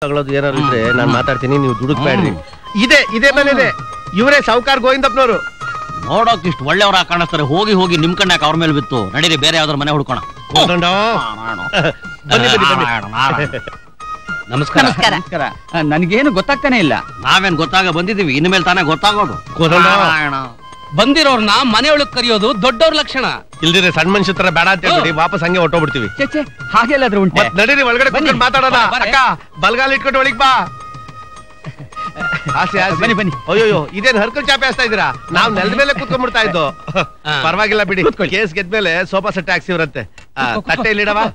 ತಗೊಳ್ಳೋದು ಏನಾದ್ರು ಇದ್ರೆ ನಾನು ಮಾತಾಡ್ತೀನಿ, ನೀವು ದುಡುಕ್ಬೇಡ್ರಿ. ಇದೇ ಮನೆದೆ, ಇವರೇ ಸಾವುಕಾರ ಗೋವಿಂದಪ್ಪನವರು. ನೋಡೋಕ್ ಇಷ್ಟು ಒಳ್ಳೆಯವರ ಕಾಣಿಸ್ತಾರೆ. ಹೋಗಿ ಹೋಗಿ ನಿಮ್ ಕಣ್ಣಾಕ ಅವ್ರ ಮೇಲೆ ಬಿತ್ತು. ನಡೀರಿ ಬೇರೆ ಯಾವ್ದಾರ ಮನೆ ಹುಡ್ಕೋಣ. ನಮಸ್ಕಾರ. ನನ್ಗೇನು ಗೊತ್ತಾಗ್ತಾನೆ ಇಲ್ಲ. ನಾವೇನ್ ಗೊತ್ತಾಗ ಬಂದಿದೀವಿ, ಇನ್ಮೇಲೆ ತಾನೇ ಗೊತ್ತಾಗೋದು. ಬಂದಿರೋರ್ನ ಮನೆಯೊಳಗ್ ಕರೆಯೋದು ದೊಡ್ಡವ್ರ ಲಕ್ಷಣ. ಇಲ್ದಿರೆ ಸಣ್ಣ ಮನುಷ್ಯ ತರ ಬೇಡ ಅಂತ ಹೇಳಿ ವಾಪಸ್ ಹಂಗೆ ಹೊಟ್ಟೋಗ್ಬಿಡ್ತೀವಿ. ಹಾಗೆಲ್ಲಾದ್ರೂ ಉಂಟು. ನಡೀರಿ ಒಳಗಡೆ ಕುತ್ಕೊಂಡು ಮಾತಾಡೋಣ. ಅಕ್ಕ ಬಲ್ಗಾಲ್ ಇಟ್ಕೊಂಡು ಒಳಗ್ ಬಾ. ಬನ್ನಿ ಬನ್ನಿ. ಅಯ್ಯೋ ಇದೇನ್ ಹರ್ಕಲ್ ಚಾಪೆ ಹಾಸ್ತಾ ಇದೀರಾ? ನಾವ್ ನೆಲದ ಮೇಲೆ ಕುತ್ಕೊಂಡ್ಬಿಡ್ತಾ ಇದ್ದು. ಪರವಾಗಿಲ್ಲ ಬಿಡಿ, ಕೇಸ್ ಗೆದ್ಮೇಲೆ ಸೋಫಾ ಸೆಟ್ ಹಾಕ್ಸಿವ್ರಂತೆ. ತಟ್ಟೆ ಇಲ್ಲಿಡವಾ?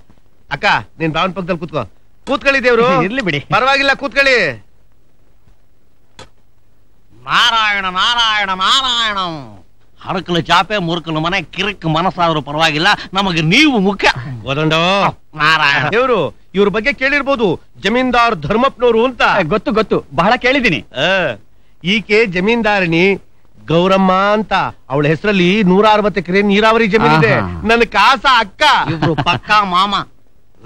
ಅಕ್ಕ ನೀನ್ ಬಾವನ್ ಪಕ್ಕದಲ್ಲಿ ಕೂತ್ಕೊಳ್ಳಿ ದೇವ್ರು. ಇರ್ಲಿ ಬಿಡಿ, ಪರವಾಗಿಲ್ಲ ಕೂತ್ಕೊಳ್ಳಿ. ನಾರಾಯಣ ನಾರಾಯಣ ನಾರಾಯಣ. ಹರಕಲ ಚಾಪೆ ಮುರುಕಲ ಮನೆ ಕಿರಿಕ್ ಮನಸ್ಸಾದ್ರೂ ಪರವಾಗಿಲ್ಲ, ನಮಗೆ ನೀವು ಮುಖ್ಯ. ನಾರಾಯಣ ದೇವ್ರು ಇವ್ರ ಬಗ್ಗೆ ಕೇಳಿರ್ಬೋದು, ಜಮೀನ್ದಾರ್ ಧರ್ಮಪ್ಪನವರು ಅಂತ. ಗೊತ್ತು, ಬಹಳ ಕೇಳಿದೀನಿ. ಈಕೆ ಜಮೀನ್ದಾರಿನಿ ಗೌರಮ್ಮ ಅಂತ. ಅವಳ ಹೆಸರಲ್ಲಿ 160 ಎಕರೆ ನೀರಾವರಿ ಜಮೀನ್ ಇದೆ. ನನ್ನ ಕಾಸ ಅಕ್ಕ. ಇವ್ರು ಪಕ್ಕಾ ಮಾಮ.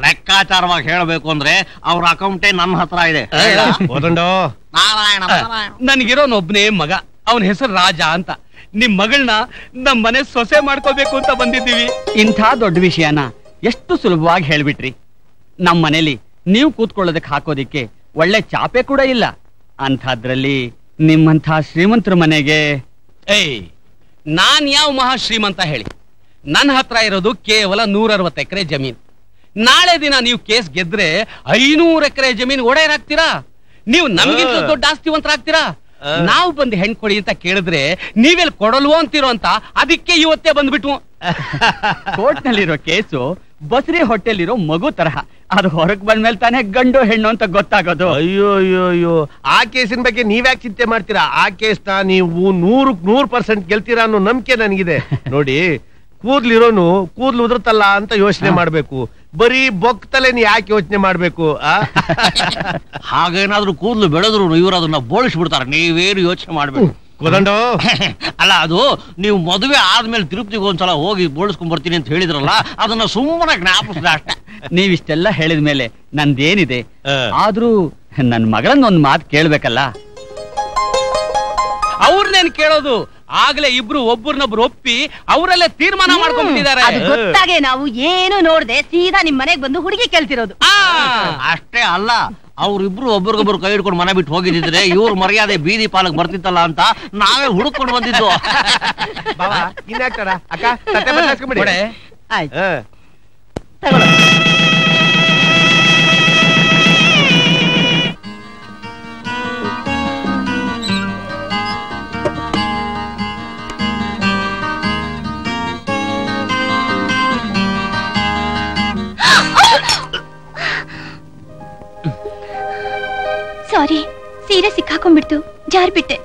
ಲೆಕ್ಕಾಚಾರವಾಗಿ ಹೇಳಬೇಕು ಅಂದ್ರೆ ಅವ್ರ ಅಕೌಂಟೇ ನನ್ನ ಹತ್ರ ಇದೆ. ನಾರಾಯಣ ನನ್ಗಿರೋನೊಬ್ನೇ ಮಗ, ಅವನ ಹೆಸರು ರಾಜ ಅಂತ. ನಿಮ್ ಮಗಳನ್ನ ನಮ್ ಮನೆ ಸೊಸೆ ಮಾಡ್ಕೋಬೇಕು ಅಂತ ಬಂದಿದ್ದೀವಿ. ಇಂಥ ದೊಡ್ಡ ವಿಷಯನ ಎಷ್ಟು ಸುಲಭವಾಗಿ ಹೇಳ್ಬಿಟ್ರಿ. ನಮ್ ಮನೇಲಿ ನೀವು ಕೂತ್ಕೊಳ್ಳೋದಕ್ಕೆ ಹಾಕೋದಿಕ್ಕೆ ಒಳ್ಳೆ ಚಾಪೆ ಕೂಡ ಇಲ್ಲ. ಅಂಥದ್ರಲ್ಲಿ ನಿಮ್ಮಂಥ ಶ್ರೀಮಂತರ ಮನೆಗೆ ನಾನ್ ಯಾವ ಮಹಾ ಶ್ರೀಮಂತ ಹೇಳಿ? ನನ್ನ ಹತ್ರ ಇರೋದು ಕೇವಲ 160 ಎಕರೆ ಜಮೀನ್. ನಾಳೆ ದಿನ ನೀವು ಕೇಸ್ ಗೆದ್ರೆ 500 ಎಕರೆ ಜಮೀನ್ ಒಡೆಯರಾಗ್ತೀರಾ. ನೀವು ನಮ್ಗಿಂತ ದೊಡ್ಡ ಆಸ್ತಿವಂತರಾಗ್ತೀರಾ. ನಾವು ಬಂದು ಹೆಣ್ ಕೊಡಿ ಅಂತ ಕೇಳಿದ್ರೆ ನೀವೆಲ್ಲಿ ಕೊಡಲ್ವೋ ಅಂತಿರೋ ಅಂತ ಅದಕ್ಕೆ ಇವತ್ತೇ ಬಂದ್ಬಿಟ್ವು. ಕೋರ್ಟ್ ನಲ್ಲಿರೋ ಕೇಸು ಬಸರಿ ಹೊಟ್ಟೆಲಿರೋ ಮಗು ತರಹ. ಅದು ಹೊರಗ್ ಬಂದ್ಮೇಲೆ ತಾನೇ ಗಂಡು ಹೆಣ್ಣು ಅಂತ ಗೊತ್ತಾಗೋದು. ಅಯ್ಯೋ ಆ ಕೇಸಿನ ಬಗ್ಗೆ ನೀವ್ಯಾಕೆ ಚಿಂತೆ ಮಾಡ್ತೀರಾ? ಆ ಕೇಸ್ನ ನೀವು 100% ಗೆಲ್ತೀರಾ ಅನ್ನೋ ನಂಬಿಕೆ ನನಗಿದೆ. ನೋಡಿ, ಕೂದ್ಲಿರೋನು ಕೂದ್ಲು ಉದುರ್ತಲ್ಲ ಅಂತ ಯೋಚನೆ ಮಾಡ್ಬೇಕು. ಬರೀ ಬೊಕ್ತಲೇನು ಯಾಕೆ ಯೋಚನೆ ಮಾಡ್ಬೇಕು? ಹಾಗೇನಾದ್ರೂ ಕೂದ್ಲು ಬೆಳೆದ್ರು ಇವ್ರು ಅದನ್ನ ಬೋಳಿಸ್ಬಿಡ್ತಾರೆ. ನೀವೇನು ಯೋಚನೆ ಮಾಡ್ಬೇಕು. ಅಲ್ಲ, ಅದು ನೀವು ಮದುವೆ ಆದ್ಮೇಲೆ ತಿರುಪತಿಗೆ ಒಂದ್ಸಲ ಹೋಗಿ ಬೋಳಿಸ್ಕೊಂಡ್ ಬರ್ತೀನಿ ಅಂತ ಹೇಳಿದ್ರಲ್ಲ, ಅದನ್ನ ಸುಮ್ಮನೆ ಜ್ಞಾಪಿಸಿದ ಅಷ್ಟೇ. ನೀವಿಷ್ಟೆಲ್ಲ ಹೇಳಿದ್ಮೇಲೆ ನಂದೇನಿದೆ. ಆದ್ರೂ ನನ್ ಮಗಳನ್ನ ಒಂದ್ ಮಾತು ಕೇಳ್ಬೇಕಲ್ಲ. ಅವ್ರನ್ನೇನ್ ಕೇಳೋದು? ಆಗ್ಲೇ ಇಬ್ರು ಒಬ್ಬರನ್ನೊಬ್ರು ಒಪ್ಪಿ ಅವರಲ್ಲೇ ತೀರ್ಮಾನ ಮಾಡ್ಕೊಂಡ್ಬಿಟ್ಟಿದ್ದಾರೆ. ಗೊತ್ತಾಗೆ ನಾವು ಏನು ನೋಡ್ದೆ ಸೀದಾ ನಿಮ್ ಮನೆಗ್ ಬಂದು ಹುಡುಗಿ ಕೇಳ್ತಿರೋದು. ಅಷ್ಟೇ ಅಲ್ಲ, ಅವ್ರಿಬ್ರು ಒಬ್ರಿಗೊಬ್ರು ಕೈ ಹಿಡ್ಕೊಂಡು ಮನೆ ಬಿಟ್ಟು ಹೋಗಿದ್ರೆ ಇವ್ರ ಮರ್ಯಾದೆ ಬೀದಿ ಪಾಲಕ್ ಬರ್ತಿತ್ತಲ್ಲ ಅಂತ ನಾವೇ ಹುಡುಕೊಂಡು ಬಂದಿದ್ದು. ಸಾರಿ, ಸೀರೆ ಸಿಕ್ಕಾಕೊಂಡ್ಬಿಡ್ತು, ಜಾರ್ಬಿಟ್ಟೆ.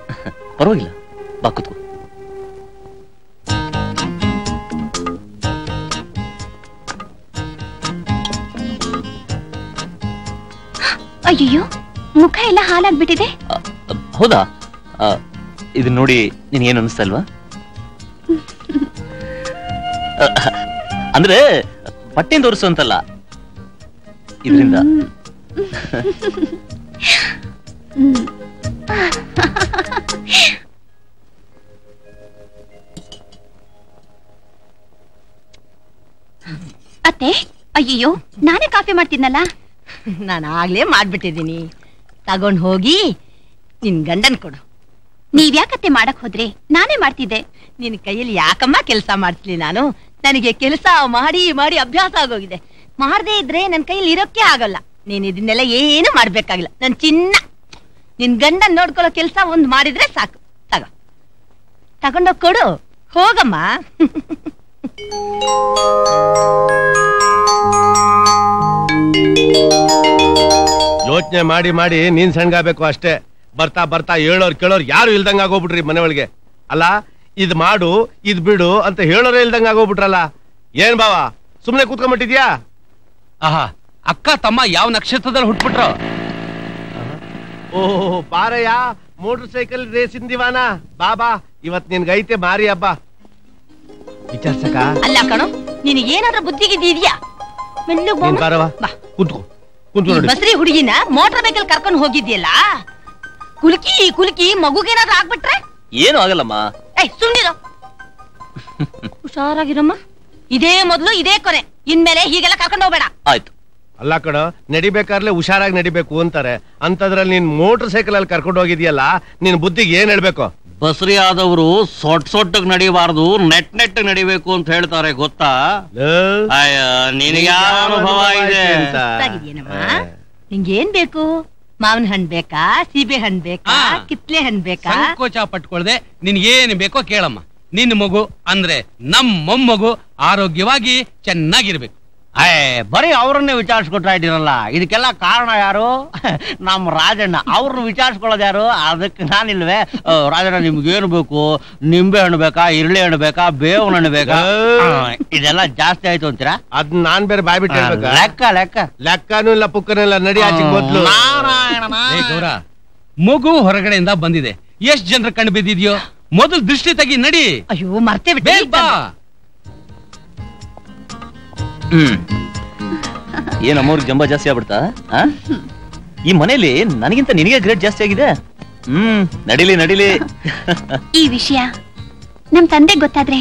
ಪರವಾಗಿಲ್ಲ, ಬಾ ಕೂತ್ಕೋ. ಅಯ್ಯೋ, ಮುಖ ಎಲ್ಲ ಹಾಲಾಗ್ಬಿಟ್ಟಿದೆ. ಹೌದಾ? ಇದನ್ನ ನೋಡಿ ನೀನ್ ಏನ್ ಅನಿಸ್ತಲ್ವಾ? ಅಂದ್ರೆ ಬಟ್ಟೆಯಿಂದ ತೋರಿಸು ಅಂತಲ್ಲ, ಇದರಿಂದ. ಅತ್ತೆ, ಅಯ್ಯೋ ನಾನೇ ಕಾಫಿ ಮಾಡ್ತಿದ್ನಲ್ಲ. ನಾನು ಆಗ್ಲೇ ಮಾಡ್ಬಿಟ್ಟಿದ್ದೀನಿ. ತಗೊಂಡ್ ಹೋಗಿ ನಿನ್ ಗಂಡನ್ ಕೊಡು. ನೀವ್ಯಾಕತ್ತೆ ಮಾಡಕ್ ಹೋದ್ರಿ? ನಾನೇ ಮಾಡ್ತಿದ್ದೆ. ನಿನ್ ಕೈಯಲ್ಲಿ ಯಾಕಮ್ಮ ಕೆಲಸ ಮಾಡ್ತೀನಿ ನಾನು? ನನಗೆ ಕೆಲಸ ಮಾಡಿ ಮಾಡಿ ಅಭ್ಯಾಸ ಆಗೋಗಿದೆ. ಮಾಡದೇ ಇದ್ರೆ ನನ್ ಕೈಯಲ್ಲಿ ಇರೋಕೆ ಆಗಲ್ಲ. ನೀನ್ ಇದನ್ನೆಲ್ಲ ಏನು ಮಾಡ್ಬೇಕಾಗಿಲ್ಲ. ನನ್ ಚಿನ್ನ, ನಿನ್ ಗಂಡನ್ ನೋಡ್ಕೊಳ್ಳೋ ಕೆಲಸ ಒಂದ್ ಮಾಡಿದ್ರೆ ಸಾಕು. ತಗೊಂಡೋಗ್ ಕೊಡು, ಹೋಗಮ್ಮ. ಯೋಚನೆ ಮಾಡಿ ಮಾಡಿ ನೀನ್ ಸಣ್ಗಾಗಬೇಕು ಅಷ್ಟೇ. ಬರ್ತಾ ಬರ್ತಾ ಹೇಳೋರ್ ಕೇಳೋರ್ ಯಾರು ಇಲ್ದಂಗ ಆಗೋಗ್ಬಿಟ್ರಿ ಮನೆ ಒಳಗೆ. ಅಲ್ಲ, ಇದ್ ಮಾಡು ಇದ್ ಬಿಡು ಅಂತ ಹೇಳೋರೇ ಇಲ್ದಂಗ ಆಗೋಗ್ಬಿಟ್ರಲ್ಲ. ಏನ್ ಬಾವ ಸುಮ್ನೆ ಕೂತ್ಕೊಂಡ್ಬಿಟ್ಟಿದ್ಯಾ? ಆಹಾ, ಅಕ್ಕ ತಮ್ಮ ಯಾವ ನಕ್ಷತ್ರದಲ್ಲಿ ಹುಟ್ಬಿಟ್ರು? ಓಹ್ ಬಾರಯ್ಯ, ಮೋಟರ್ ಸೈಕಲ್ ರೇಸಿನ ದಿವಾನ. ಬಾಬಾ, ಇವತ್ ನಿನ್ಗೈತೆ ಮಾರಿ ಹಬ್ಬ. ವಿಚಾರ್ಸಕ ಅಲ್ಲ ಕಣೋ, ನಿನಗೇನಾದ್ರೂ ಬುದ್ಧಿಗಿದ್ಯಾ? ಕೂತ್ಕೋ. ಬಸ್ರಿ ಹುಡುಗಿನ ಮೋಟರ್ ಬೈಕಲ್ ಕರ್ಕೊಂಡು ಹೋಗಿದ್ಯಲ್ಲ, ಕುಲ್ಕಿ ಕುಲ್ಕಿ ಮಗುಗೇನಾದ್ರೂ ಆಗ್ಬಿಟ್ರೆ ಏನು ಆಗಲ್ಲಮ್ಮ. ಸುಮ್ನಿರೋ. ಹುಷಾರಾಗಿರಮ್ಮ. ಇದೇ ಮೊದಲು ಇದೇ ಕೊನೆ, ಇನ್ಮೇಲೆ ಹೀಗೆಲ್ಲ ಕರ್ಕೊಂಡು ಹೋಗ್ಬೇಡ. ಆಯ್ತು. ಅಲ್ಲ ಕಣ, ನಡಿಬೇಕಾರ್ಲೆ ಹುಷಾರಾಗಿ ನಡಿಬೇಕು ಅಂತಾರೆ. ಅಂತದ್ರಲ್ಲಿ ನೀನ್ ಮೋಟರ್ ಸೈಕಲ್ ಅಲ್ಲಿ ಕರ್ಕೊಂಡು ಹೋಗಿದ್ಯಲ್ಲ, ನಿನ್ ಬುದ್ಧಿಗೆ ಏನ್ ಹೇಳ್ಬೇಕು? ಬಸ್ರಿ ಆದವರು ಸೊಟ್ಟಗ್ ನಡಿಬಾರ್ದು, ನೆಟ್ ನಡಿಬೇಕು ಅಂತ ಹೇಳ್ತಾರೆ, ಗೊತ್ತಾ? ನಿನಗೆ ಅನುಭವ ಇದೆ. ನಿಂಗೇನ್ ಬೇಕು? ಮಾವಿನ ಹಣ್ಣು ಬೇಕಾ, ಸೀಬೆ ಹಣ್ಣು ಬೇಕಾ, ಕಿತ್ಲೆ ಹಣ್ಣು ಬೇಕಾ? ಸಂಕೋಚ ಪಟ್ಕೊಳ್ದೆ ನಿನ್ಗೇನ್ ಬೇಕೋ ಕೇಳಮ್ಮ. ನಿನ್ ಮಗು ಅಂದ್ರೆ ನಮ್ ಮೊಮ್ಮಗು ಆರೋಗ್ಯವಾಗಿ ಚೆನ್ನಾಗಿರ್ಬೇಕು. ಬರೀ ಅವ್ರನ್ನೇ ವಿಚಾರಿಸ್ಕೊಟ್ರಾ ಇದ್ದೀರಲ್ಲ, ಇದಕ್ಕೆಲ್ಲ ಕಾರಣ ಯಾರು? ನಮ್ಮ ರಾಜಣ್ಣ. ಅವ್ರನ್ನ ವಿಚಾರಿಸ್ಕೊಳ್ಳೋದು ಯಾರು? ಅದಕ್ಕೆ ನಾನಿಲ್ವೇ? ರಾಜಣ್ಣ, ನಿಮ್ಗೇನು ಬೇಕು? ನಿಂಬೆ ಹಣ್ಣು ಬೇಕಾ, ಇರ್ಲಿ ಹಣ್ಣು ಬೇಕಾ, ಬೇವಿನ ಹಣ್ಣು ಬೇಕಾ? ಇದೆಲ್ಲ ಜಾಸ್ತಿ ಆಯ್ತು ಅಂತೀರಾ? ಅದ್ ನಾನ್ ಬೇರೆ ಬಾಯ್ಬಿಟ್ಟು ಲೆಕ್ಕ ಲೆಕ್ಕ ಲೆಕ್ಕನೂ ಇಲ್ಲ, ಪುಕ್ಕನೂ ಇಲ್ಲ. ನಡಿ ಆಚೆ ಮೊದ್ಲು. ಗೌರ, ಮಗು ಹೊರಗಡೆಯಿಂದ ಬಂದಿದೆ, ಎಷ್ಟ್ ಜನರ ಕಣ್ಣು ಬಿದ್ದಿದ್ಯೋ, ಮೊದಲು ದೃಷ್ಟಿ ತೆಗಿ, ನಡಿ. ಅಯ್ಯೋ ಮರ್ತೇ ಬಿಟ್ಟೆ. ಬಾ. ಏನ್ ಅಮ್ಮವ್ರಿಗೆ ಜಂಬ ಜಾಸ್ತಿ ಆಗ್ಬಿಡ್ತಾ? ಈ ಮನೇಲಿ ನನಗಿಂತ ನಿನಗೆ ಗ್ರೇಡ್ ಜಾಸ್ತಿ ಆಗಿದೆ. ನಡಿಲಿ ನಡಿಲಿ. ಈ ವಿಷಯ ನಮ್ ತಂದೆ ಗೊತ್ತಾದ್ರೆ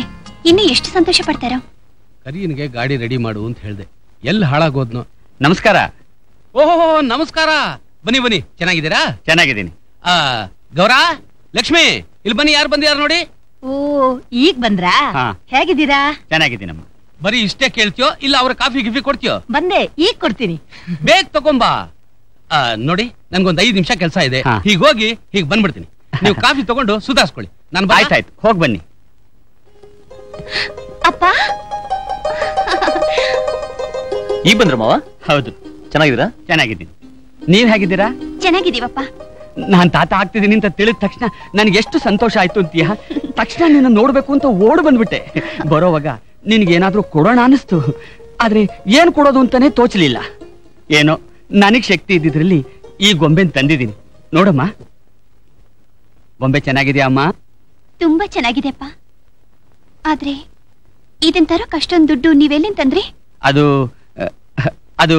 ಇನ್ನು ಎಷ್ಟು ಸಂತೋಷ ಪಡ್ತಾರೋ. ಕರಿಯನ್ಗೆ ಗಾಡಿ ರೆಡಿ ಮಾಡು ಅಂತ ಹೇಳ್ದೆ, ಎಲ್ಲಿ ಹಾಳಾಗೋದ್ನು. ನಮಸ್ಕಾರ. ಓಹೋ ನಮಸ್ಕಾರ. ಬನ್ನಿ ಬನ್ನಿ, ಚೆನ್ನಾಗಿದ್ದೀರಾ? ಚೆನ್ನಾಗಿದ್ದೀನಿ. ಗೌರ, ಲಕ್ಷ್ಮಿ, ಇಲ್ಲಿ ಬನ್ನಿ, ಯಾರು ಬಂದಿಯಾರು ನೋಡಿ. ಓ, ಈಗ ಬಂದ್ರಾ? ಹೇಗಿದ್ದೀರಾ? ಚೆನ್ನಾಗಿದ್ದೀನಮ್ಮ. ಬರೀ ಇಷ್ಟೇ ಕೇಳ್ತೀಯೋ ಇಲ್ಲ ಅವ್ರ ಕಾಫಿ ಗಿಫಿ ಕೊಡ್ತೀಯೋ? ಬಂದೆ, ಈಗ ಕೊಡ್ತೀನಿ. ಬೇಗ ತಗೊಂಬಾ. ನೋಡಿ, ನನ್ಗೊಂದ್ 5 ನಿಮಿಷ ಕೆಲಸ ಇದೆ, ಹೀಗೋಗಿ ಹೀಗ್ ಬಂದ್ಬಿಡ್ತೀನಿ. ನೀವು ಕಾಫಿ ತಗೊಂಡು ಸುಧಾರಿಸ್ಕೊಳ್ಳಿ. ನಾನು ಆಯ್ತಾಯ್ತು, ಹೋಗ್ ಬನ್ನಿ. ಅಪ್ಪ, ಈಗ ಬಂದ್ರ ಮಾವ? ಹೌದು. ಚೆನ್ನಾಗಿದ್ದೀರಾ? ಚೆನ್ನಾಗಿದ್ದೀನಿ. ನೀವ್ ಹೇಗಿದ್ದೀರಾ? ಚೆನ್ನಾಗಿದ್ದೀವಪ್ಪ. ನಾನ್ ತಾತ ಆಗ್ತಿದ್ದೀನಿ ಅಂತ ತಿಳಿದ ತಕ್ಷಣ ನನ್ಗೆ ಎಷ್ಟು ಸಂತೋಷ ಆಯ್ತು ಅಂತೀಯ. ತಕ್ಷಣ ನಿನ್ನ ನೋಡ್ಬೇಕು ಅಂತ ಓಡ್ ಬಂದ್ಬಿಟ್ಟೆ. ಬರೋವಾಗ ನಿನ್ಗೇನಾದ್ರೂ ಕೊಡೋಣ ಅನಿಸ್ತು, ಆದ್ರೆ ಏನ್ ಕೊಡೋದು ಅಂತಾನೆ ತೋಚಲಿಲ್ಲ. ಏನೋ ನನಗ್ ಶಕ್ತಿ ಇದ್ದಿದ್ರಲ್ಲಿ ಈ ಗೊಂಬೆನ್ ತಂದಿದ್ದೀನಿ, ನೋಡಮ್ಮ. ಗೊಂಬೆ ಚೆನ್ನಾಗಿದ್ಯಾ ಅಮ್ಮ? ತುಂಬಾ ಚೆನ್ನಾಗಿದೆಪ್ಪ. ಆದ್ರೆ ಇದನ್ ತರೋಕ್ ಅಷ್ಟೊಂದು ದುಡ್ಡು ನೀವೆಲ್ಲಿಂದ ತಂದ್ರಿ? ಅದು ಅದು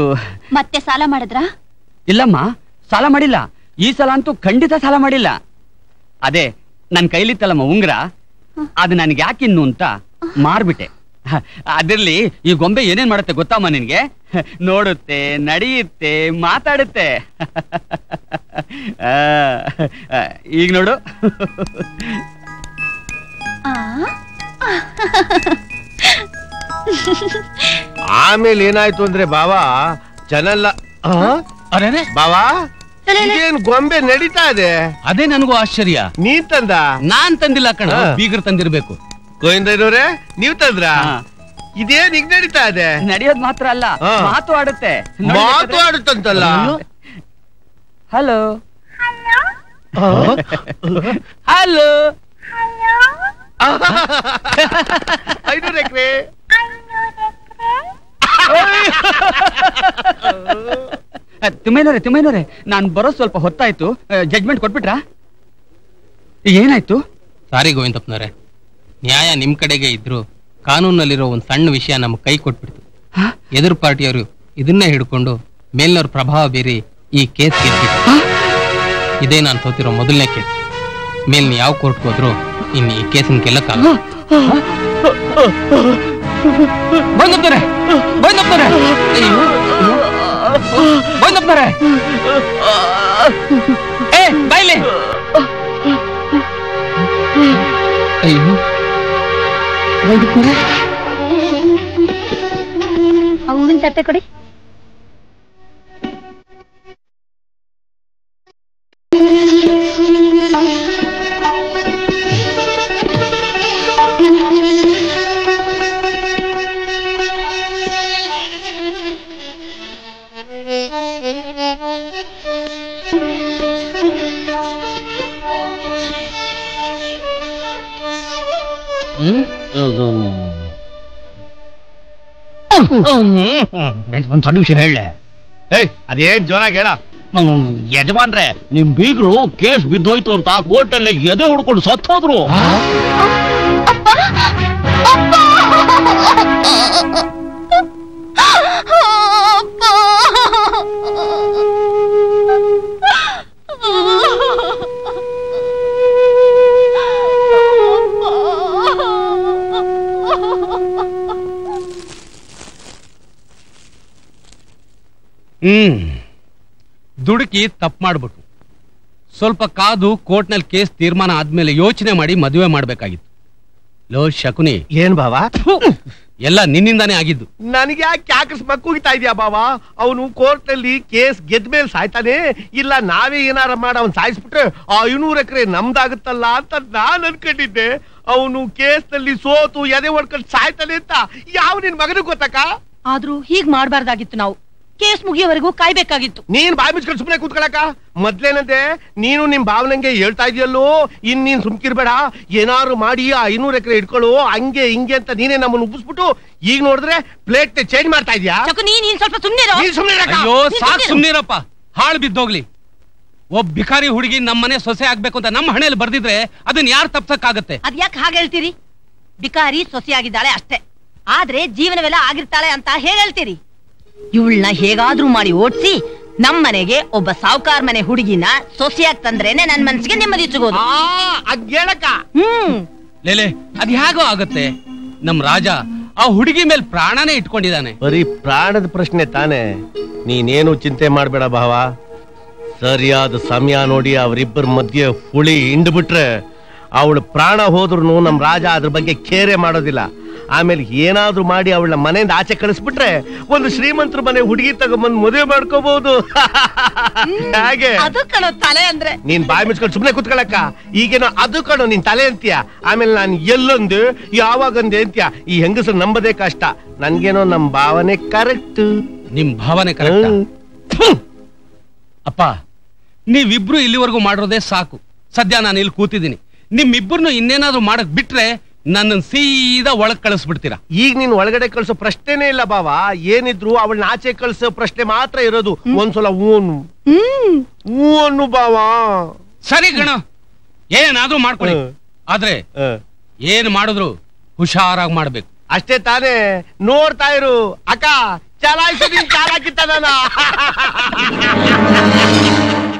ಮತ್ತೆ ಸಾಲ ಮಾಡಿದ್ರಾ? ಇಲ್ಲಮ್ಮ, ಸಾಲ ಮಾಡಿಲ್ಲ. ಈ ಸಲ ಅಂತೂ ಖಂಡಿತ ಸಾಲ ಮಾಡಿಲ್ಲ. ಅದೇ ನನ್ ಕೈಲಿತ್ತಲ್ಲಮ್ಮ ಉಂಗ್ರ, ಅದು ನನ್ಗೆ ಯಾಕಿನ್ನು ಅಂತ ಮಾರ್ಬಿಟ್ಟೆ. ಅದಿರ್ಲಿ, ಈ ಗೊಂಬೆ ಏನೇನ್ ಮಾಡುತ್ತೆ ಗೊತ್ತಮ್ಮ ನಿನ್ಗೆ? ನೋಡುತ್ತೆ, ನಡೆಯುತ್ತೆ, ಮಾತಾಡುತ್ತೆ. ಈಗ ನೋಡು. ಆಮೇಲೆ ಏನಾಯ್ತು ಅಂದ್ರೆ ಬಾವಾ, ಜನಲ್ಲ ಬಾವಾ, ಇದೇನ್ ಗೊಂಬೆ ನಡೀತಾ ಇದೆ? ಅದೇ ನನಗೂ ಆಶ್ಚರ್ಯ. ನೀನ್ ತಂದ? ನಾನ್ ತಂದಿಲ್ಲ ಕಣ, ಬೀಗರ್ ತಂದಿರ್ಬೇಕು. ಗೋವಿಂದಯ್ಯನವ್ರೆ, ನೀವ್ ತಂದ್ರ? ಇದೇನ್ ಈಗ ನಡೀತಾ ಇದೆ? ನಡೆಯೋದ್ ಮಾತ್ರ ಅಲ್ಲ, ಮಾತು ಆಡುತ್ತೆ. ಮಾತು ಆಡುತ್ತಂತಲ್ಲ? ಹಲೋ ಹಲೋ 500 ಎಕರೆ. ತುಮೇನವ್ರೆ, ನಾನ್ ಬರೋ ಸ್ವಲ್ಪ ಹೊತ್ತಾಯ್ತು. ಜಡ್ಜ್ಮೆಂಟ್ ಕೊಟ್ಬಿಟ್ರಾ? ಏನಾಯ್ತು? ಸಾರಿ ಗೋವಿಂದಪ್ಪನವ್ರೆ, ನ್ಯಾಯ ನಿಮ್ ಕಡೆಗೆ ಇದ್ರು ಕಾನೂನಲ್ಲಿರೋ ಒಂದ್ ಸಣ್ಣ ವಿಷಯ ನಮ್ ಕೈ ಕೊಟ್ಬಿಡ್ತು. ಎದುರು ಪಾರ್ಟಿಯವರು ಇದನ್ನೇ ಹಿಡ್ಕೊಂಡು ಮೇಲ್ನವ್ರ ಪ್ರಭಾವ ಬೀರಿ ಈ ಕೇಸ್ ಗೆದ್ಬಿಟ್ಟು. ಇದೇ ನಾನು ಸೋತಿರೋ ಮೊದಲನೇ ಕೇಸ್. ಮೇಲ್ನ ಯಾವ ಕೋರ್ಟ್ಗೆ ಹೋದ್ರು ಇನ್ನು ಈ ಕೇಸಿನ ಗೆಲ್ಲಕ್ಕಾಗಲ್ಲ. ಬಂದಪ್ತಾರೆ ಬಾಯ್ಲಿ. ಅಯ್ಯೋ, ಹೂವಿನ ತಟ್ಟೆ ಕೊಡಿ. ಒಂದ್ ಸೊಲ್ಯೂಷನ್ ಹೇಳ. ಅದೇನ್ ಜೋರಾಗಿ ಹೇಳ. ಯಜಮಾನ್ರೆ, ನಿಮ್ ಬೀಗರು ಕೇಸ್ ಬಿದ್ದೋಯ್ತು ಅಂತ ಕೋರ್ಟಲ್ಲಿ ಎದೆ ಹುಡ್ಕೊಂಡು ಸತ್ತೋದ್ರು. ದುಡುಕಿ ತಪ್ಪು ಮಾಡ್ಬಿಟ್ಟು ಸ್ವಲ್ಪ ಕಾದು ಕೋರ್ಟ್ನಲ್ಲಿ ಕೇಸ್ ತೀರ್ಮಾನ ಆದ್ಮೇಲೆ ಯೋಚನೆ ಮಾಡಿ ಮದುವೆ ಮಾಡ್ಬೇಕಾಗಿತ್ತು. ಲೋ ಶಕುನಿ, ಏನ್ ಬಾವ ಎಲ್ಲ ನಿನ್ನಿಂದಾನೇ ಆಗಿದ್ದು. ನನಗೆ ಯಾಕೆ ಅಕಸ್ಮಾತ್ ಕೂಗಿತಾ ಇದೆಯಾ ಬಾವ? ಅವನು ಕೋರ್ಟ್ ನಲ್ಲಿ ಕೇಸ್ ಗೆದ್ದ ಮೇಲೆ ಸಾಯ್ತಾನೆ, ಇಲ್ಲ ನಾವೇ ಏನಾರ ಮಾಡಿ ಅವ್ನು ಸಾಯಿಸ್ಬಿಟ್ರೆ 500 ಎಕರೆ ನಮ್ದಾಗುತ್ತಲ್ಲ ಅಂತ ನಾನ್ ಅನ್ಕೊಂಡಿದ್ದೆ. ಅವನು ಕೇಸ್ ನಲ್ಲಿ ಸೋತು ಎದೆ ಹೊಡ್ಕೊಂಡು ಸಾಯ್ತಾನೆ ಅಂತ ಯಾವ ನಿನ್ ಮಗನಿಗೆ ಗೊತ್ತಕ್ಕ? ಆದ್ರೂ ಹೀಗ್ ಮಾಡ್ಬಾರ್ದಾಗಿತ್ತು. ನಾವು ಕೇಸ್ ಮುಗಿಯೋವರೆಗೂ ಕಾಯ್ಬೇಕಾಗಿತ್ತು. ನೀನ್ ಬಾಯಿ ಮುಚ್ಕೊಂಡು ಸುಮ್ಮನೆ ಕೂತ್ಕೊಳಕ. ಮೊದ್ಲೇನಂತೆ ನೀನು ನಿಮ್ ಭಾವನಂಗೆ ಹೇಳ್ತಾ ಇದೆಯಲ್ಲೋ, ನೀನ್ ಸುಮ್ಕಿರ್ಬೇಡ, ಏನಾರು ಮಾಡಿ 500 ಎಕರೆ ಇಟ್ಕೊಳ್ಳು, ಹಂಗೆ ಹಿಂಗೆ ಅಂತ ನೀನೇ ನಮ್ಮನ್ನು ಉಬ್ಬಿಸ್ಬಿಟ್ಟು ಈಗ ನೋಡಿದ್ರೆ ಪ್ಲೇಟ್ ಚೇಂಜ್ ಮಾಡ್ತಾ ಇದೀಯಾ. ನೀನ್ ಸ್ವಲ್ಪ ಸುಮ್ನಿರೋ. ಅಯ್ಯೋ ಸಾಕ್ ಸುಮ್ನಿರಪ್ಪ, ಹಾಳು ಬಿದ್ದೋಗ್ಲಿ. ಒಬ್ಬ ಭಿಕಾರಿ ಹುಡುಗಿ ನಮ್ಮನೆ ಸೊಸೆ ಆಗ್ಬೇಕು ಅಂತ ನಮ್ಮ ಹಣೆಯಲ್ಲಿ ಬರ್ದಿದ್ರೆ ಅದನ್ನ ಯಾರು ತಪ್ಸಕ್ಕಾಗತ್ತೆ? ಅದ್ಯಾಕ್ ಹಾಗೆ ಹೇಳ್ತೀರಿ? ಭಿಕಾರಿ ಸೊಸೆಯಾಗಿದ್ದಾಳೆ ಅಷ್ಟೇ, ಆದ್ರೆ ಜೀವನವೆಲ್ಲ ಆಗಿರ್ತಾಳೆ ಅಂತ ಹೇಳ್ತೀರಿ. ಇವಳನ್ನ ಹೇಗಾದ್ರೂ ಮಾಡಿ ಓಡಿಸಿ ನಮ್ಮನೆಗೆ ಒಬ್ಬ ಸಾವುಕಾರ ಮನೆ ಹುಡುಗಿನ ಸೊಸೆಯಾಗಿ ತಂದ್ರೇನೆ ನನ್ ಮನ್ಸಿಗೆ ನೆಮ್ಮದಿ ಸಿಗೋದು. ಲೇಲೆ ಅದ್ ಹೇಗೋ ಆಗತ್ತೆ? ನಮ್ ರಾಜ ಆ ಹುಡುಗಿ ಮೇಲೆ ಪ್ರಾಣನೇ ಇಟ್ಕೊಂಡಿದ್ದಾನೆ. ಬರೀ ಪ್ರಾಣದ ಪ್ರಶ್ನೆ ತಾನೆ, ನೀನೇನು ಚಿಂತೆ ಮಾಡ್ಬೇಡ ಭಾವ. ಸರಿಯಾದ ಸಮಯ ನೋಡಿ ಅವರಿಬ್ಬರ ಮಧ್ಯೆ ಹುಳಿ ಹಿಂಡ್ಬಿಟ್ರೆ ಅವಳು ಪ್ರಾಣ ಹೋದ್ರು ನಮ್ ರಾಜ ಅದ್ರ ಬಗ್ಗೆ ಕೇರೆ ಮಾಡೋದಿಲ್ಲ. ಆಮೇಲೆ ಏನಾದ್ರೂ ಮಾಡಿ ಅವಳ ಮನೆಯಿಂದ ಆಚೆ ಕಳಿಸ್ಬಿಟ್ರೆ ಒಂದು ಶ್ರೀಮಂತರ ಮನೆ ಹುಡುಗಿ ತಗೊಂಬಂದ್ ಮದುವೆ ಮಾಡ್ಕೋಬಹುದು. ಹಾಗೆ ಅದು ಕಣೋ ತಲೆ ಅಂದ್ರೆ. ನೀನ್ ಬಾಯಿ ಮುಚ್ಕೊಂಡು ಸುಮ್ನೆ ಕುತ್ಕೊಳಕ್ಕ. ಈಗೇನೋ ಅದು ಕಣೋ ನಿನ್ ತಲೆ ಅಂತೀಯ, ಆಮೇಲೆ ನಾನು ಎಲ್ಲೊಂದು ಯಾವಾಗಂದೆ ಅಂತೀಯ. ಈ ಹೆಂಗಸರು ನಂಬದೇ ಕಷ್ಟ. ನನ್ಗೇನೋ ನಮ್ ಭಾವನೆ ಕರೆಕ್ಟ್. ನಿಮ್ ಭಾವನೆ ಕರೆಕ್ಟ್ ಅಪ್ಪ. ನೀವಿಬ್ರು ಇಲ್ಲಿವರೆಗೂ ಮಾಡಿರೋದೇ ಸಾಕು. ಸದ್ಯ ನಾನು ಇಲ್ಲಿ ಕೂತಿದ್ದೀನಿ. ನಿಮ್ಮಿಬ್ಬರನ್ನು ಇನ್ನೇನಾದ್ರೂ ಮಾಡಕ್ ಬಿಟ್ರೆ ನನ್ನನ್ನು ಸೀದಾ ಒಳಗ್ ಕಳಿಸ್ಬಿಡ್ತೀರಾ. ಈಗ ನೀನ್ ಒಳಗಡೆ ಕಳ್ಸೋ ಪ್ರಶ್ನೆನೇ ಇಲ್ಲ ಬಾವ. ಏನಿದ್ರು ಅವಳನ್ನ ಆಚೆ ಕಳ್ಸೋ ಪ್ರಶ್ನೆ ಮಾತ್ರ ಇರೋದು. ಒಂದ್ಸಲ ಹೂನು ಬಾವ. ಸರಿ ಗಣ, ಏನಾದ್ರೂ ಮಾಡ್ಕೊಳ್ಳಿ. ಆದ್ರೆ ಏನ್ ಮಾಡಿದ್ರು ಹುಷಾರಾಗಿ ಮಾಡ್ಬೇಕು. ಅಷ್ಟೇ ತಾನೇ. ನೋಡ್ತಾ ಇರು ಅಕ್ಕ, ಚಾಲಾಯಿಸಿ ಚಾಲಾಕಿತ್ತ